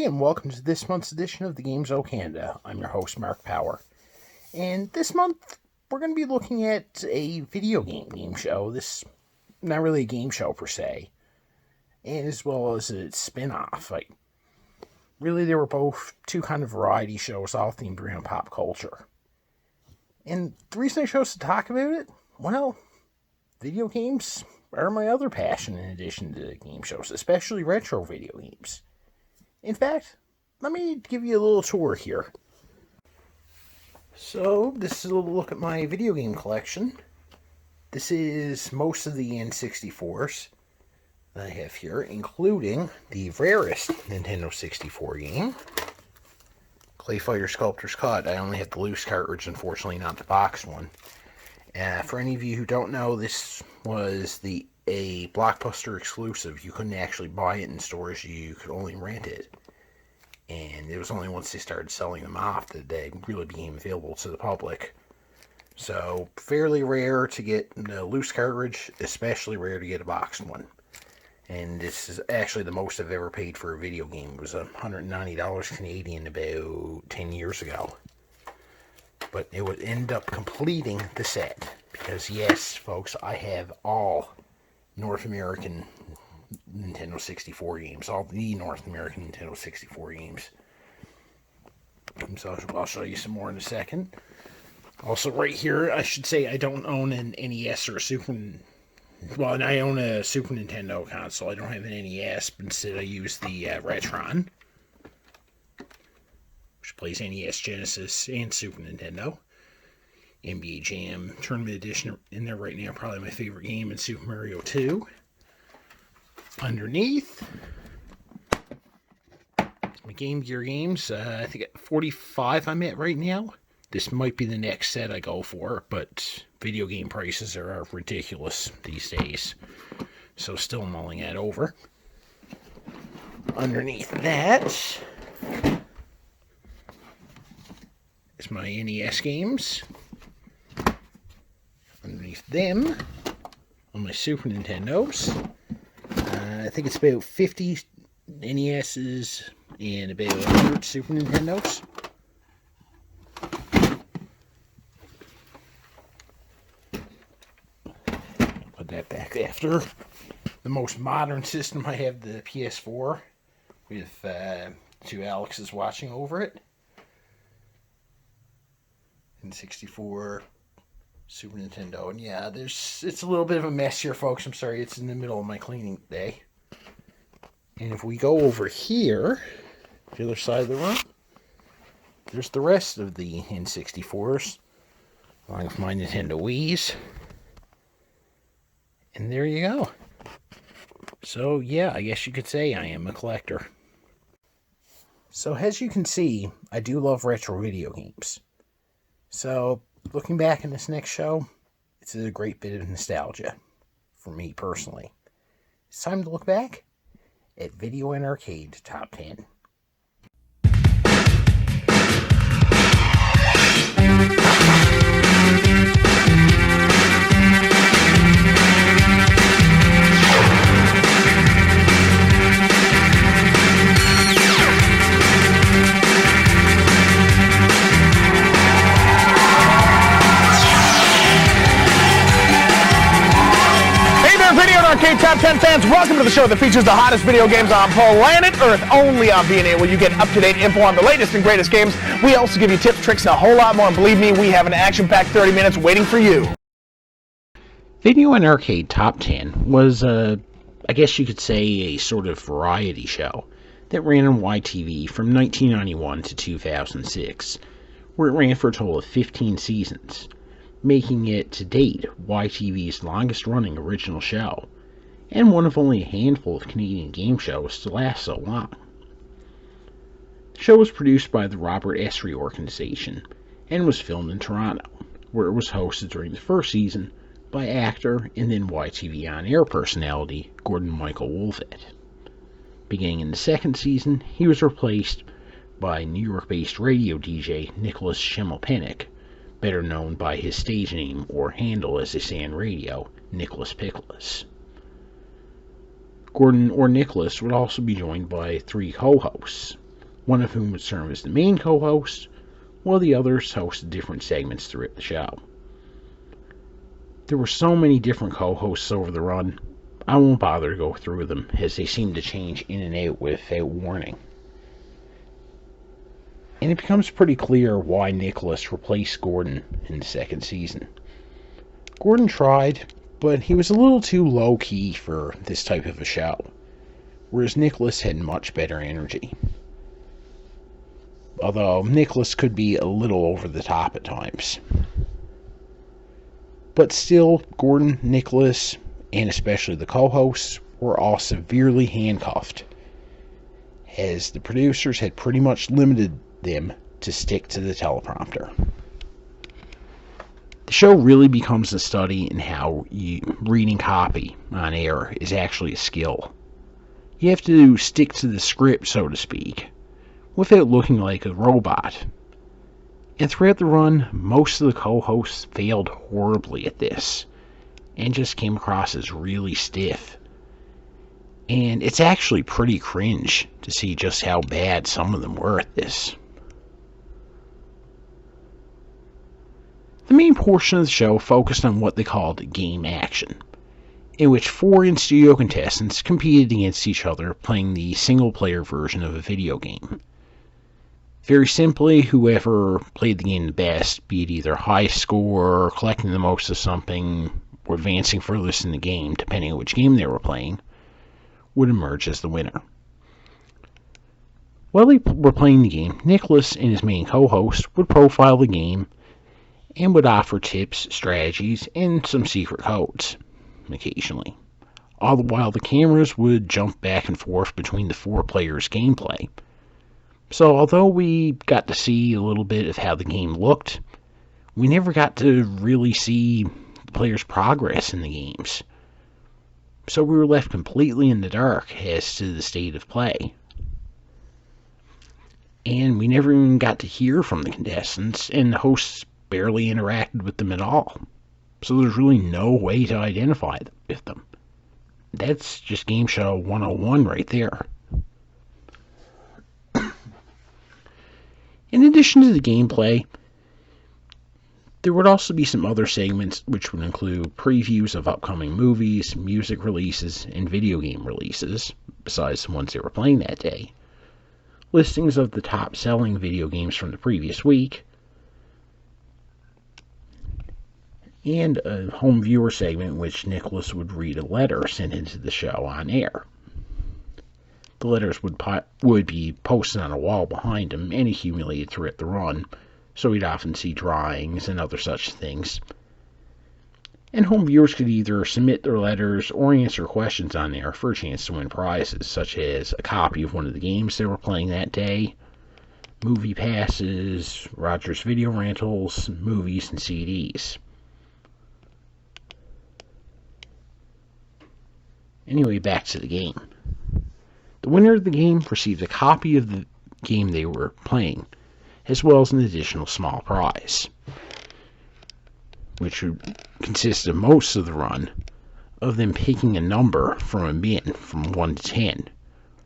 and welcome to this month's edition of the Games O Canada. I'm your host, Marc Power. And this month, we're going to be looking at a video game show. This not really a game show per se, and as well as a spin-off. Really, they were both two kind of variety shows, all themed around pop culture. And the reason I chose to talk about it, well, video games are my other passion in addition to game shows, especially retro video games. In fact, let me give you a little tour here. So, this is a little look at my video game collection. This is most of the N64s that I have here, including the rarest Nintendo 64 game, Clay Fighter Sculptor's Cut. I only have the loose cartridge, unfortunately, not the boxed one. For any of you who don't know, this was a Blockbuster exclusive. You couldn't actually buy it in stores, you could only rent it. And it was only once they started selling them off that they really became available to the public. So, fairly rare to get a loose cartridge, especially rare to get a boxed one. And this is actually the most I've ever paid for a video game. It was $190 Canadian about 10 years ago. But it would end up completing the set. Because yes, folks, I have all North American Nintendo 64 games. All the North American Nintendo 64 games. So I'll show you some more in a second. Also right here, I should say I don't own an NES or a Super... Well, I own a Super Nintendo console. I don't have an NES, but instead I use the Retron, which plays NES, Genesis, and Super Nintendo. NBA Jam Tournament Edition in there right now. Probably my favorite game in Super Mario 2. Underneath, my Game Gear games. I think at 45 I'm at right now. This might be the next set I go for, but video game prices are ridiculous these days. So still mulling that over. Underneath that is my NES games. Underneath them on my Super Nintendos. I think it's about 50 NESs and about 100 Super Nintendos. Put that back after. The most modern system, I have the PS4 with two Alexes watching over it. And 64 Super Nintendo. And yeah, it's a little bit of a mess here, folks. I'm sorry, it's in the middle of my cleaning day. And if we go over here, the other side of the room, there's the rest of the N64s, along with my Nintendo Wii's. And there you go. So yeah, I guess you could say I am a collector. So as you can see, I do love retro video games. So looking back in this next show, it's a great bit of nostalgia for me personally. It's time to look back at Video and Arcade Top 10. Arcade Top 10 fans, welcome to the show that features the hottest video games on planet Earth, only on B&A, where you get up-to-date info on the latest and greatest games. We also give you tips, tricks, and a whole lot more, and believe me, we have an action-packed 30 minutes waiting for you. Video and Arcade Top 10 was, I guess you could say, a sort of variety show that ran on YTV from 1991 to 2006, where it ran for a total of 15 seasons, making it, to date, YTV's longest-running original show, and one of only a handful of Canadian game shows to last so long. The show was produced by the Robert Esri organization, and was filmed in Toronto, where it was hosted during the first season by actor and then YTV on-air personality Gordon Michael Wolfett. Beginning in the second season, he was replaced by New York-based radio DJ Nicholas Schimmelpenninck, better known by his stage name or handle as they say on radio, Nicholas Pickles. Gordon or Nicholas would also be joined by three co-hosts, one of whom would serve as the main co-host, while the others hosted different segments throughout the show. There were so many different co-hosts over the run, I won't bother to go through them, as they seem to change in and out without warning. And it becomes pretty clear why Nicholas replaced Gordon in the second season. Gordon tried, but he was a little too low-key for this type of a show, whereas Nicholas had much better energy. Although Nicholas could be a little over the top at times. But still, Gordon, Nicholas, and especially the co-hosts were all severely handcuffed, as the producers had pretty much limited them to stick to the teleprompter. The show really becomes a study in how reading copy on air is actually a skill. You have to stick to the script, so to speak, without looking like a robot. And throughout the run, most of the co-hosts failed horribly at this, and just came across as really stiff. And it's actually pretty cringe to see just how bad some of them were at this. The main portion of the show focused on what they called game action, in which 4 in-studio contestants competed against each other playing the single-player version of a video game. Very simply, whoever played the game the best, be it either high score, or collecting the most of something, or advancing furthest in the game, depending on which game they were playing, would emerge as the winner. While they were playing the game, Nicholas and his main co-host would profile the game and would offer tips, strategies, and some secret codes, occasionally. All the while the cameras would jump back and forth between the 4 players' gameplay. So although we got to see a little bit of how the game looked, we never got to really see the players' progress in the games. So we were left completely in the dark as to the state of play. And we never even got to hear from the contestants, and the hosts barely interacted with them at all. So there's really no way to identify with them. That's just Game Show 101 right there. In addition to the gameplay, there would also be some other segments which would include previews of upcoming movies, music releases, and video game releases, besides the ones they were playing that day, listings of the top-selling video games from the previous week, and a home viewer segment in which Nicholas would read a letter sent into the show on air. The letters would be posted on a wall behind him and accumulated throughout the run, so we'd often see drawings and other such things. And home viewers could either submit their letters or answer questions on there for a chance to win prizes, such as a copy of one of the games they were playing that day, movie passes, Rogers video rentals, movies, and CDs. Anyway, back to the game. The winner of the game received a copy of the game they were playing, as well as an additional small prize, which would consist of most of the run of them picking a number from a bin from 1 to 10,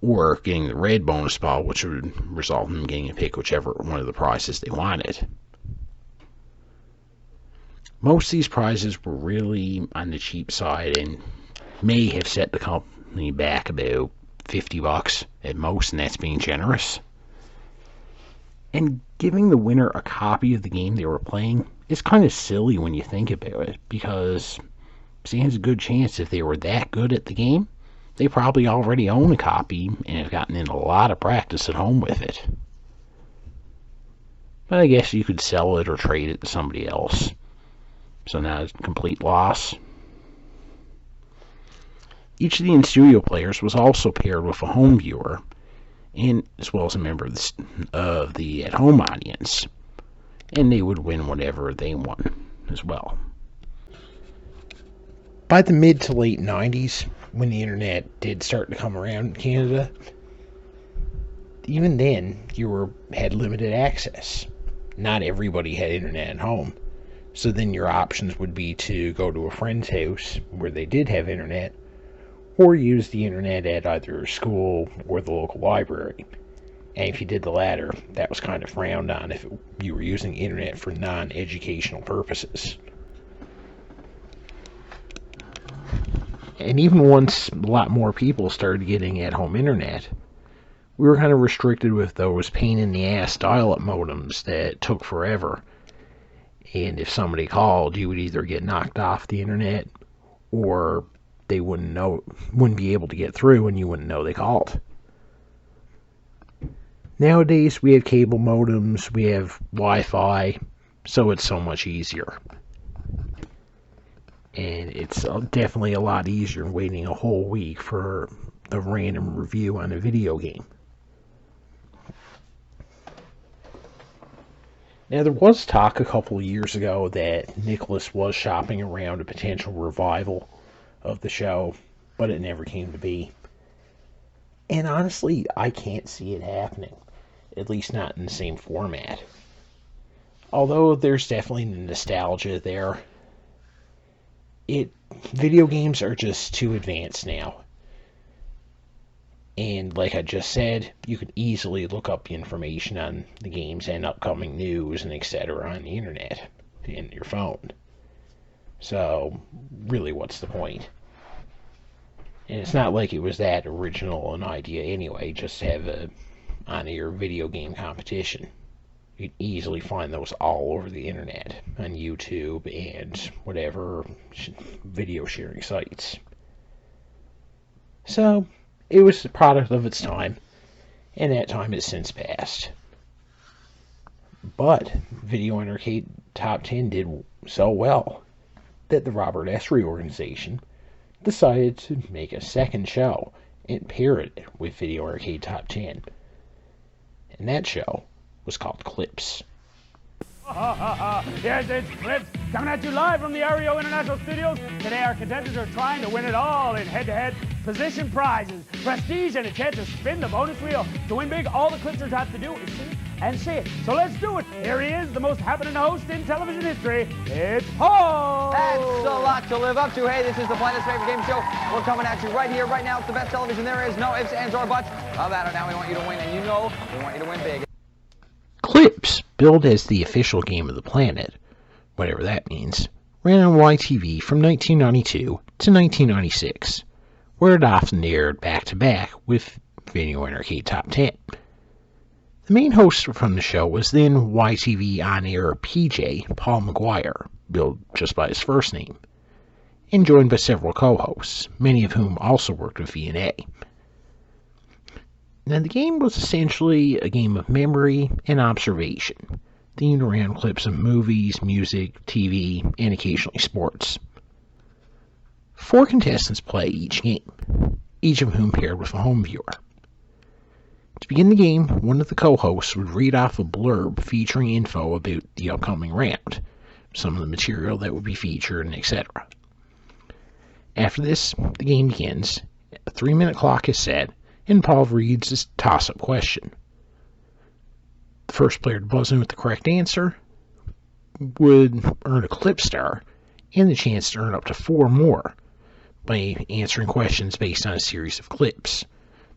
or getting the red bonus ball, which would result in them getting to pick whichever one of the prizes they wanted. Most of these prizes were really on the cheap side and may have set the company back about $50 at most, and that's being generous. And giving the winner a copy of the game they were playing is kind of silly when you think about it, because stands a good chance if they were that good at the game, they probably already own a copy and have gotten in a lot of practice at home with it. But I guess you could sell it or trade it to somebody else, so now it's a complete loss. Each of the in-studio players was also paired with a home viewer, and as well as a member of the at-home audience, and they would win whatever they won as well. By the mid to late 90s, when the internet did start to come around in Canada, even then you had limited access. Not everybody had internet at home, so then your options would be to go to a friend's house where they did have internet, or use the internet at either school or the local library. And if you did the latter, that was kind of frowned on if you were using the internet for non-educational purposes. And even once a lot more people started getting at-home internet, we were kind of restricted with those pain-in-the-ass dial-up modems that took forever. And if somebody called, you would either get knocked off the internet, or they wouldn't be able to get through, and you wouldn't know they called. Nowadays, we have cable modems, we have Wi-Fi, so it's so much easier. And it's definitely a lot easier than waiting a whole week for a random review on a video game. Now, there was talk a couple of years ago that Nicholas was shopping around a potential revival of the show, but it never came to be. And honestly, I can't see it happening, at least not in the same format. Although there's definitely nostalgia there, video games are just too advanced now. And like I just said, you can easily look up information on the games and upcoming news and etc. on the internet in your phone. So, really, what's the point? And it's not like it was that original an idea anyway, just to have a on-air video game competition. You can easily find those all over the internet, on YouTube and whatever video sharing sites. So, it was the product of its time, and that time has since passed. But Video and Arcade Top 10 did so well that the Robert Esri organization decided to make a second show and pair it with Video Arcade Top 10. And that show was called Clips. Yes, it's Clips, coming at you live from the Aereo International Studios. Today our contestants are trying to win it all in head-to-head position prizes, prestige, and a chance to spin the bonus wheel. To win big, all the Clipsters have to do is see it and say it. So let's do it. Here he is, the most happening host in television history. It's Paul! That's a lot to live up to. Hey, this is the planet's favorite game show. We're coming at you right here, right now. It's the best television there is. No ifs, ands, or buts about it. Now we want you to win, and you know we want you to win big. Clips, billed as the official game of the planet, whatever that means, ran on YTV from 1992 to 1996, where it often aired back-to-back with Video and Arcade Top 10. The main host from the show was then YTV on-air PJ Paul McGuire, billed just by his first name, and joined by several co-hosts, many of whom also worked with V&A. Now, the game was essentially a game of memory and observation, themed around clips of movies, music, TV, and occasionally sports. 4 contestants play each game, each of whom paired with a home viewer. To begin the game, one of the co-hosts would read off a blurb featuring info about the upcoming round, some of the material that would be featured, and etc. After this, the game begins, a 3-minute clock is set, and Paul reads this toss-up question. The first player to buzz in with the correct answer would earn a clip star and the chance to earn up to 4 more by answering questions based on a series of clips,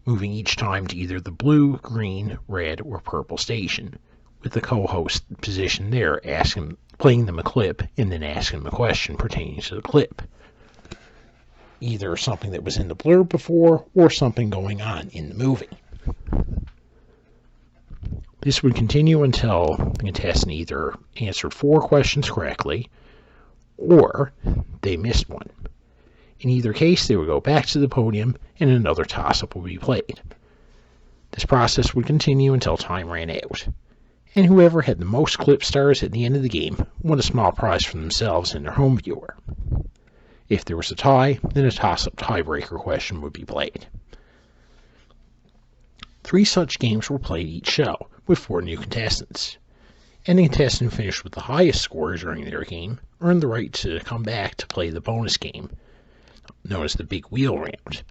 moving each time to either the blue, green, red, or purple station, with the co-host positioned there playing them a clip and then asking them a question pertaining to the clip. Either something that was in the blurb before or something going on in the movie. This would continue until the contestant either answered 4 questions correctly or they missed one. In either case, they would go back to the podium and another toss-up would be played. This process would continue until time ran out, and whoever had the most clip stars at the end of the game won a small prize for themselves and their home viewer. If there was a tie, then a toss-up tiebreaker question would be played. 3 such games were played each show, with 4 new contestants. And the contestant who finished with the highest score during their game earned the right to come back to play the bonus game, known as the Big Wheel Round.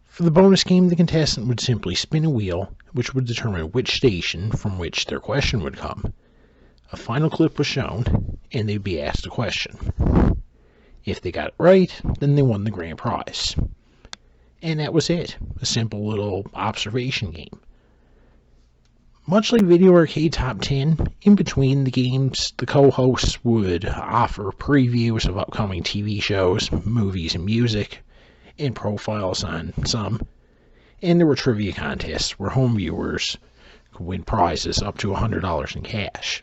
For the bonus game, the contestant would simply spin a wheel, which would determine which station from which their question would come. A final clip was shown, and they'd be asked a question. If they got it right, then they won the grand prize. And that was it. A simple little observation game. Much like Video Arcade Top 10, in between the games, the co-hosts would offer previews of upcoming TV shows, movies, and music, and profiles on some. And there were trivia contests where home viewers could win prizes up to $100 in cash.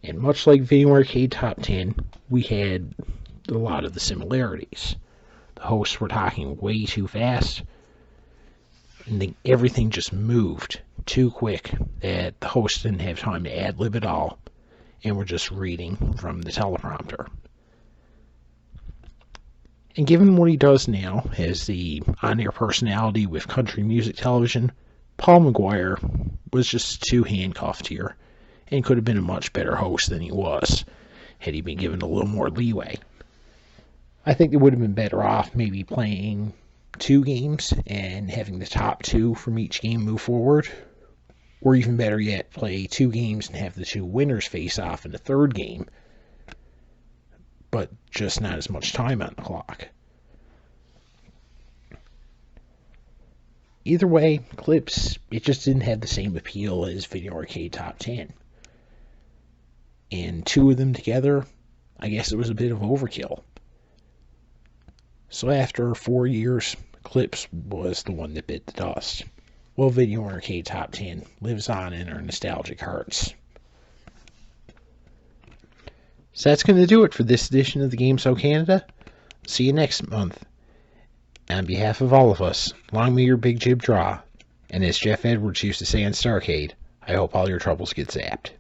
And much like Video Arcade Top 10, we had a lot of the similarities. The hosts were talking way too fast, and everything just moved too quick that the host didn't have time to ad-lib it all, and we're just reading from the teleprompter. And given what he does now as the on-air personality with country music television, Paul McGuire was just too handcuffed here, and could have been a much better host than he was, had he been given a little more leeway. I think they would have been better off maybe playing 2 games and having the top 2 from each game move forward, or even better yet, play 2 games and have the 2 winners face off in the 3rd game, but just not as much time on the clock. Either way, Clips, it just didn't have the same appeal as Video Arcade Top 10. And 2 of them together, I guess it was a bit of overkill. So after 4 years, Clips was the one that bit the dust. Well, Video Arcade Top 10 lives on in our nostalgic hearts. So that's going to do it for this edition of the Game So Canada. See you next month. On behalf of all of us, long may your big jib draw. And as Jeff Edwards used to say on Starcade, I hope all your troubles get zapped.